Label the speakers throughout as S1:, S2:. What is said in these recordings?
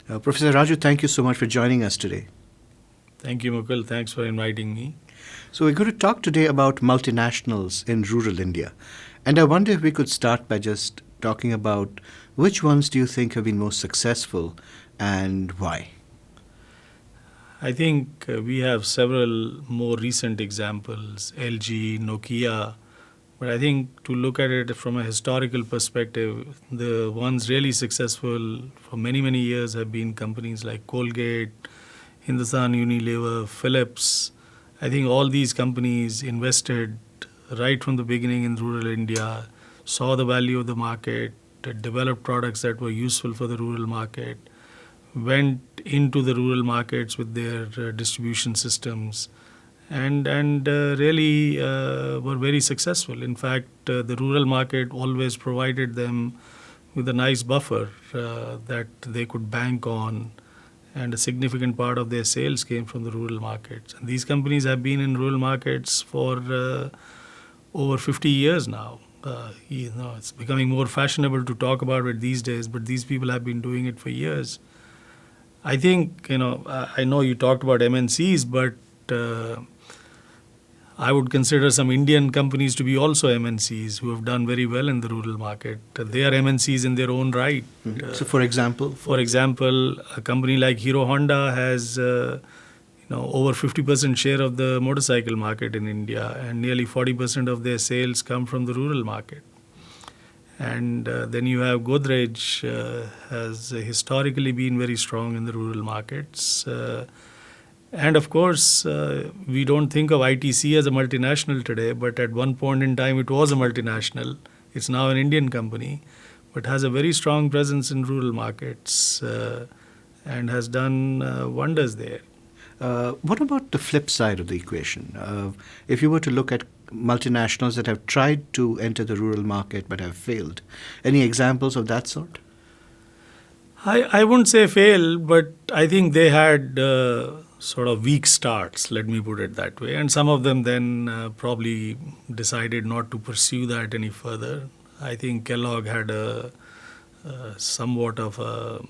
S1: Professor Raju, thank you so much for joining us today.
S2: Thank you, Mukul. Thanks for inviting me.
S1: So, we're going to talk today about multinationals in rural India. And I wonder if we could start by just talking about which ones do you think have been most successful and why?
S2: I think we have several more recent examples, LG, Nokia. But I think to look at it from a historical perspective, the ones really successful for many, many years have been companies like Colgate, Hindustan Unilever, Philips. I think all these companies invested right from the beginning in rural India, saw the value of the market, developed products that were useful for the rural market, went into the rural markets with their distribution systems, and really were very successful. In fact, the rural market always provided them with a nice buffer that they could bank on, and a significant part of their sales came from the rural markets. And these companies have been in rural markets for over 50 years now. It's becoming more fashionable to talk about it these days, but these people have been doing it for years. I think, I know you talked about MNCs, but I would consider some Indian companies to be also MNCs who have done very well in the rural market. They are MNCs in their own right.
S1: Mm-hmm. So, for example?
S2: For example, a company like Hero Honda has over 50% share of the motorcycle market in India, and nearly 40% of their sales come from the rural market. And then you have Godrej, has historically been very strong in the rural markets. And of course, we don't think of ITC as a multinational today, but at one point in time it was a multinational. It's now an Indian company, but has a very strong presence in rural markets and has done wonders there.
S1: What about the flip side of the equation? If you were to look at multinationals that have tried to enter the rural market but have failed, any examples of that sort?
S2: I wouldn't say fail, but I think they had sort of weak starts, let me put it that way. And some of them then probably decided not to pursue that any further. I think Kellogg had a somewhat of a,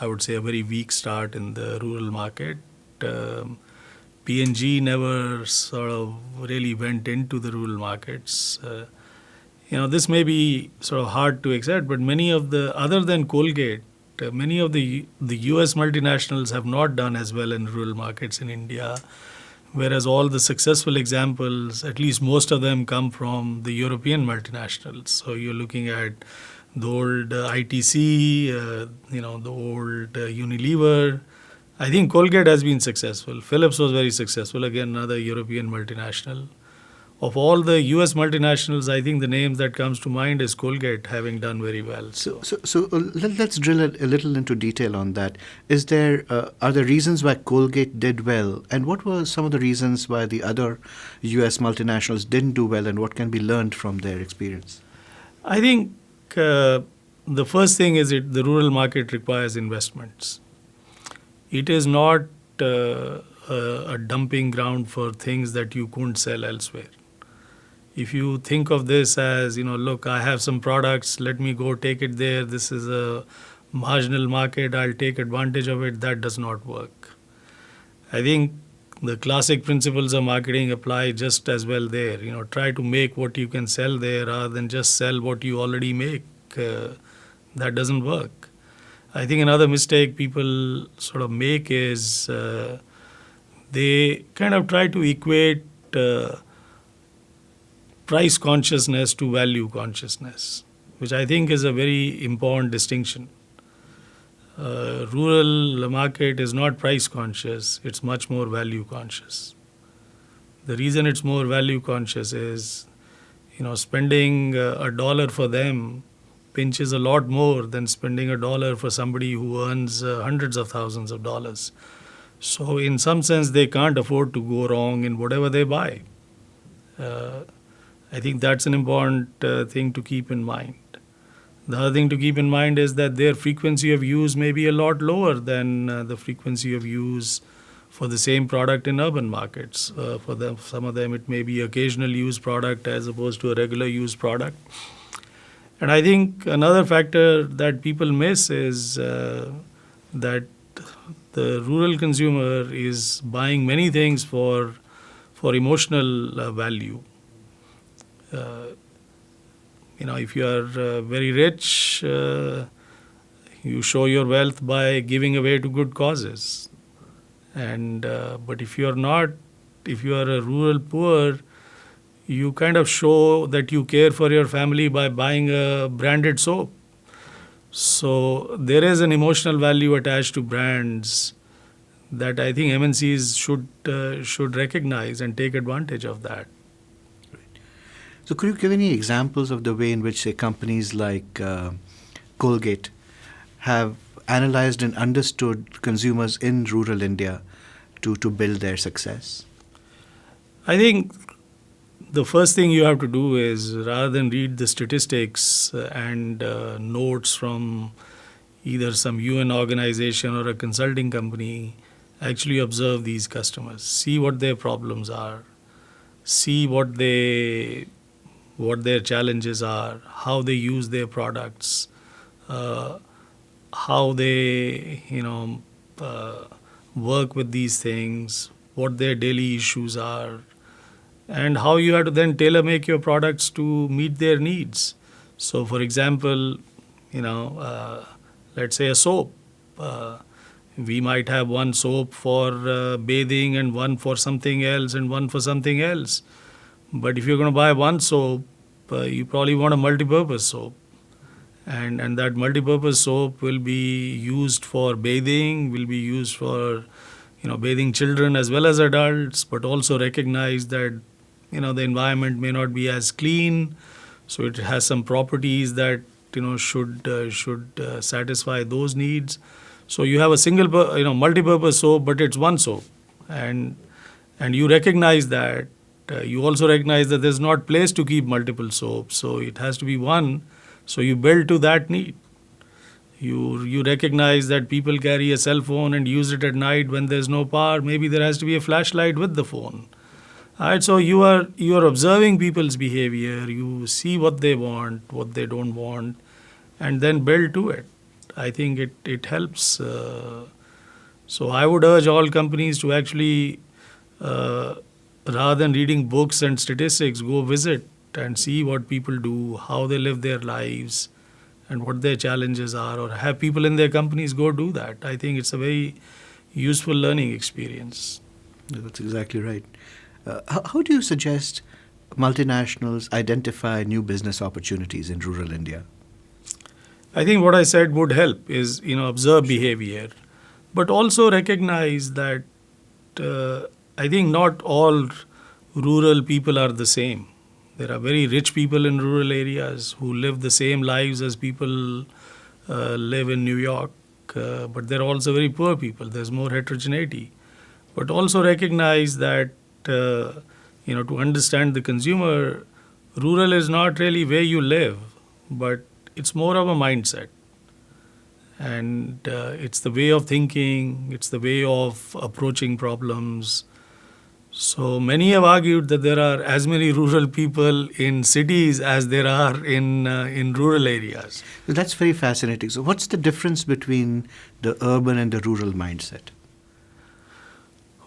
S2: I would say a very weak start in the rural market. P&G never sort of really went into the rural markets. This may be sort of hard to accept, but many of the, other than Colgate, many of the US multinationals have not done as well in rural markets in India, whereas all the successful examples, at least most of them, come from the European multinationals. So you're looking at the old ITC, the old Unilever. I think Colgate has been successful. Philips was very successful, again, another European multinational. Of all the US multinationals, I think the name that comes to mind is Colgate, having done very well.
S1: So let's drill a little into detail on that. Are there reasons why Colgate did well, and what were some of the reasons why the other US multinationals didn't do well, and what can be learned from their experience?
S2: I think the first thing is the rural market requires investments. It is not a dumping ground for things that you couldn't sell elsewhere. If you think of this as, look, I have some products, let me go take it there, this is a marginal market, I'll take advantage of it, that does not work. I think the classic principles of marketing apply just as well there. Try to make what you can sell there rather than just sell what you already make. That doesn't work. I think another mistake people sort of make is they kind of try to equate price consciousness to value consciousness, which I think is a very important distinction. Rural market is not price conscious, it's much more value conscious. The reason it's more value conscious is, spending $1 for them pinches a lot more than spending $1 for somebody who earns hundreds of thousands of dollars. So in some sense, they can't afford to go wrong in whatever they buy. I think that's an important thing to keep in mind. The other thing to keep in mind is that their frequency of use may be a lot lower than the frequency of use for the same product in urban markets. For some of them, it may be occasional use product as opposed to a regular use product. And I think another factor that people miss is that the rural consumer is buying many things for emotional value. Uh, if you are very rich, you show your wealth by giving away to good causes. And but if you are not, if you are a rural poor, you kind of show that you care for your family by buying a branded soap. So there is an emotional value attached to brands that I think MNCs should recognize and take advantage of that.
S1: So could you give any examples of the way in which, say, companies like Colgate have analyzed and understood consumers in rural India to build their success?
S2: I think the first thing you have to do is, rather than read the statistics and notes from either some UN organization or a consulting company, actually observe these customers, see what their problems are, see what their challenges are, how they use their products, how they work with these things, what their daily issues are, and how you have to then tailor make your products to meet their needs. So, for example, let's say a soap. We might have one soap for bathing and one for something else and one for something else. But if you're going to buy one soap, you probably want a multi-purpose soap. And that multi-purpose soap will be used for bathing, will be used for bathing children as well as adults, but also recognize that the environment may not be as clean, so it has some properties that should satisfy those needs. So you have a single multi-purpose soap, but it's one soap, and you recognize that. You also recognize that there's not place to keep multiple soaps, so it has to be one. So you build to that need. You recognize that people carry a cell phone and use it at night when there's no power. Maybe there has to be a flashlight with the phone. All right, so you are observing people's behavior. You see what they want, what they don't want, and then build to it. I think it helps. So I would urge all companies to actually, rather than reading books and statistics, go visit and see what people do, how they live their lives, and what their challenges are, or have people in their companies go do that. I think it's a very useful learning experience.
S1: Yeah, that's exactly right. How do you suggest multinationals identify new business opportunities in rural India?
S2: I think what I said would help is, observe behavior, but also recognize that I think not all rural people are the same. There are very rich people in rural areas who live the same lives as people live in New York, but there are also very poor people. There's more heterogeneity. But also recognize that, to understand the consumer, rural is not really where you live, but it's more of a mindset. And it's the way of thinking, it's the way of approaching problems. So many have argued that there are as many rural people in cities as there are in rural areas.
S1: That's very fascinating. So what's the difference between the urban and the rural mindset?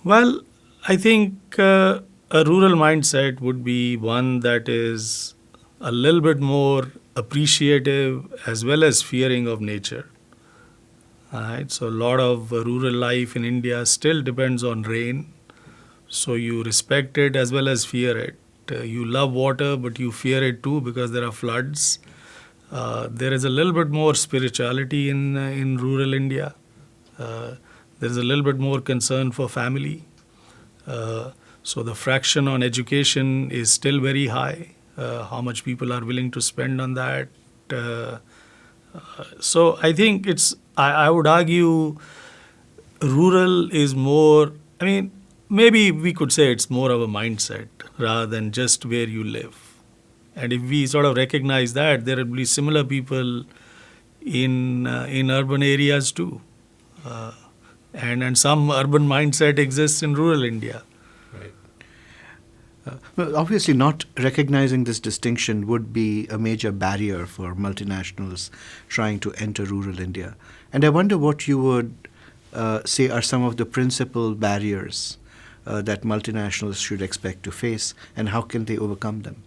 S2: Well, I think a rural mindset would be one that is a little bit more appreciative as well as fearing of nature. Right? So a lot of rural life in India still depends on rain. So you respect it as well as fear it. You love water, but you fear it too because there are floods. There is a little bit more spirituality in rural India. There is a little bit more concern for family. So the fraction on education is still very high. How much people are willing to spend on that. So I think I would argue rural is more, maybe we could say it's more of a mindset rather than just where you live. And if we sort of recognize that, there will be similar people in urban areas too. And some urban mindset exists in rural India.
S1: Right. Well, obviously, not recognizing this distinction would be a major barrier for multinationals trying to enter rural India. And I wonder what you would say are some of the principal barriers that multinationals should expect to face, and how can they overcome them?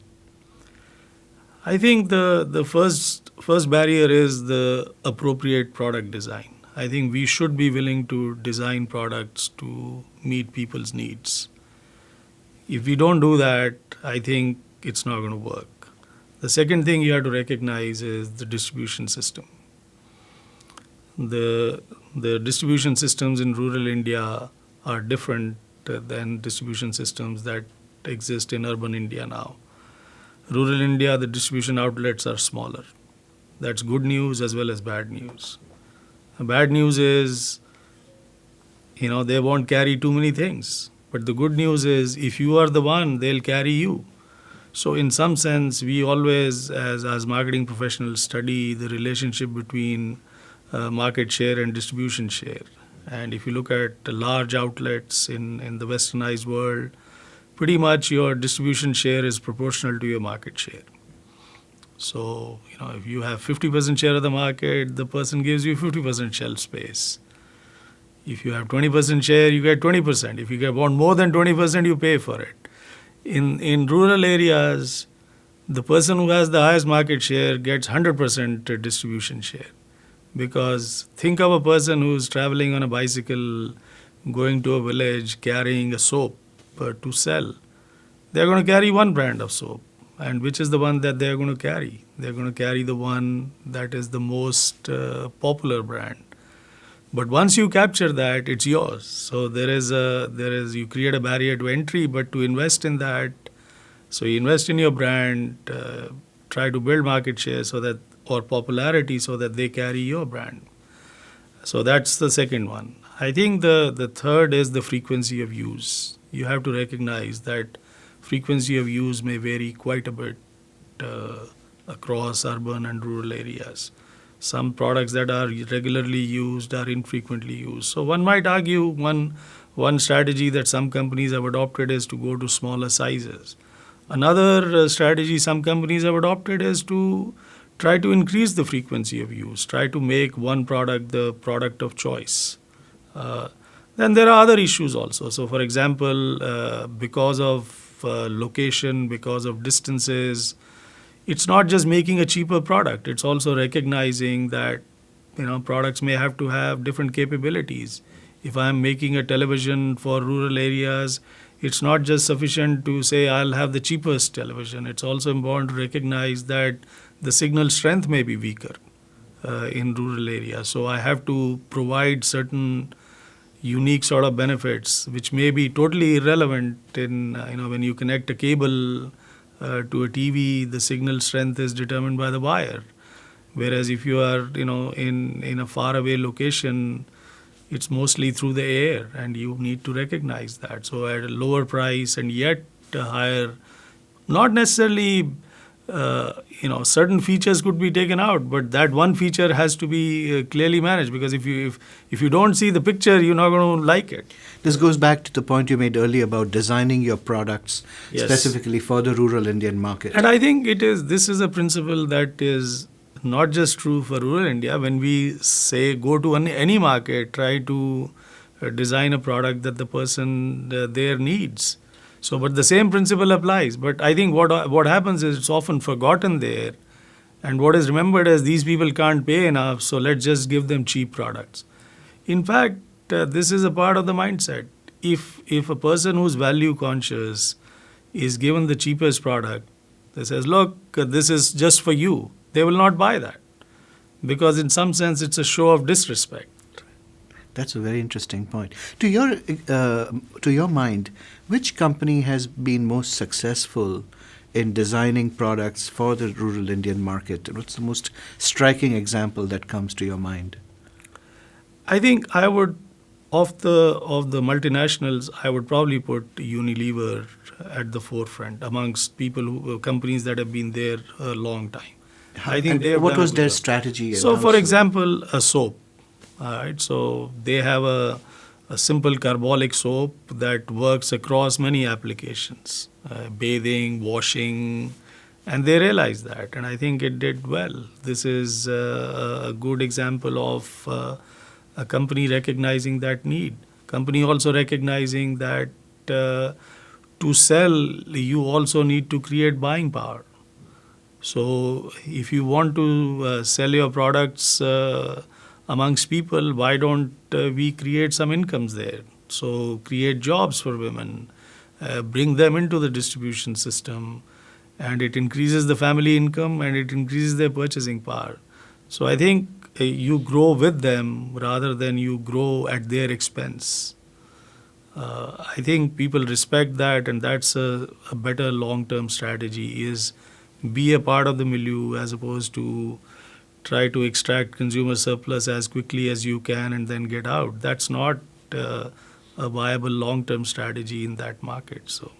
S2: I think the first barrier is the appropriate product design. I think we should be willing to design products to meet people's needs. If we don't do that, I think it's not going to work. The second thing you have to recognize is the distribution system. The distribution systems in rural India are different than distribution systems that exist in urban India now. Rural India, the distribution outlets are smaller. That's good news as well as bad news. The bad news is, they won't carry too many things. But the good news is, if you are the one, they'll carry you. So in some sense, we always, as marketing professionals, study the relationship between market share and distribution share. And if you look at the large outlets in the westernized world, pretty much your distribution share is proportional to your market share. So, if you have 50% share of the market, the person gives you 50% shelf space. If you have 20% share, you get 20%. If you want more than 20%, you pay for it. In rural areas, the person who has the highest market share gets 100% distribution share. Because think of a person who's traveling on a bicycle, going to a village, carrying a soap to sell. They're going to carry one brand of soap. And which is the one that they're going to carry? They're going to carry the one that is the most popular brand. But once you capture that, it's yours. So you create a barrier to entry, but to invest in that, so you invest in your brand, try to build market share or popularity so that they carry your brand. So that's the second one. I think the third is the frequency of use. You have to recognize that frequency of use may vary quite a bit across urban and rural areas. Some products that are regularly used are infrequently used. So one might argue one strategy that some companies have adopted is to go to smaller sizes. Another strategy some companies have adopted is to try to increase the frequency of use, try to make one product the product of choice. Then there are other issues also. So for example, because of location, because of distances, it's not just making a cheaper product. It's also recognizing that products may have to have different capabilities. If I'm making a television for rural areas, it's not just sufficient to say I'll have the cheapest television. It's also important to recognize that the signal strength may be weaker in rural areas. So I have to provide certain unique sort of benefits, which may be totally irrelevant in when you connect a cable to a TV, the signal strength is determined by the wire. Whereas if you are in a faraway location, it's mostly through the air, and you need to recognize that. So at a lower price and yet a higher, not necessarily certain features could be taken out, but that one feature has to be clearly managed, because if you don't see the picture, you're not going to like it.
S1: This goes back to the point you made earlier about designing your products specifically for the rural Indian market.
S2: And I think this is a principle that is not just true for rural India. When we say go to any market, try to design a product that the person there needs. So, but the same principle applies. But I think what happens is it's often forgotten there, and what is remembered is these people can't pay enough, so let's just give them cheap products. In fact, this is a part of the mindset. If a person who's value conscious is given the cheapest product, they says, look, this is just for you, they will not buy that, because in some sense it's a show of disrespect.
S1: That's a very interesting point. To your mind, which company has been most successful in designing products for the rural Indian market? What's the most striking example that comes to your mind?
S2: I think I would, of the multinationals, I would probably put Unilever at the forefront amongst companies that have been there a long time. I think
S1: what was their strategy?
S2: So, for example, a soap. All right, so they have a a simple carbolic soap that works across many applications, bathing, washing, and they realized that, and I think it did well. This is a good example of a company recognizing that need. Company also recognizing that to sell, you also need to create buying power. So if you want to sell your products amongst people, why don't we create some incomes there? So create jobs for women, bring them into the distribution system, and it increases the family income and it increases their purchasing power. So I think you grow with them rather than you grow at their expense. I think people respect that, and that's a better long-term strategy, is be a part of the milieu as opposed to try to extract consumer surplus as quickly as you can and then get out. That's not a viable long-term strategy in that market. So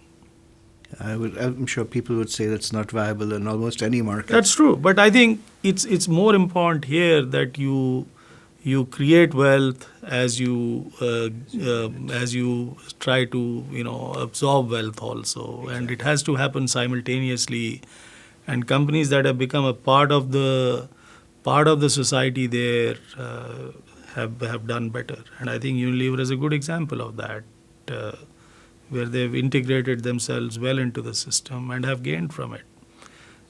S1: I'm sure people would say that's not viable in almost any market.
S2: that's true, but I think it's more important here that you create wealth as you try to absorb wealth also, and it has to happen simultaneously. And companies that have become a part of the society there have done better. And I think Unilever is a good example of that, where they've integrated themselves well into the system and have gained from it.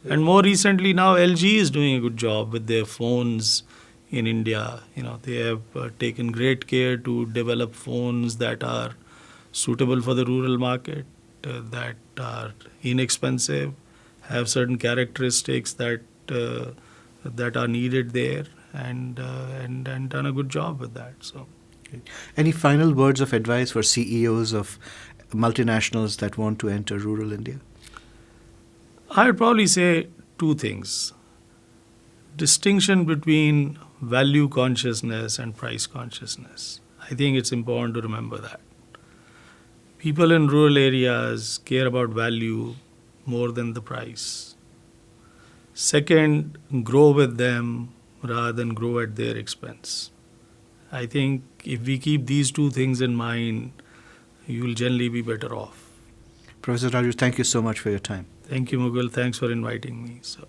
S2: And more recently now, LG is doing a good job with their phones in India. They have taken great care to develop phones that are suitable for the rural market, that are inexpensive, have certain characteristics that are needed there, and done a good job with that. So,
S1: any final words of advice for CEOs of multinationals that want to enter rural India?
S2: I would probably say two things: distinction between value consciousness and price consciousness. I think it's important to remember that. People in rural areas care about value more than the price. Second, grow with them rather than grow at their expense. I think if we keep these two things in mind, you will generally be better off.
S1: Professor Raju, thank you so much for your time.
S2: Thank you, Mughal. Thanks for inviting me. So.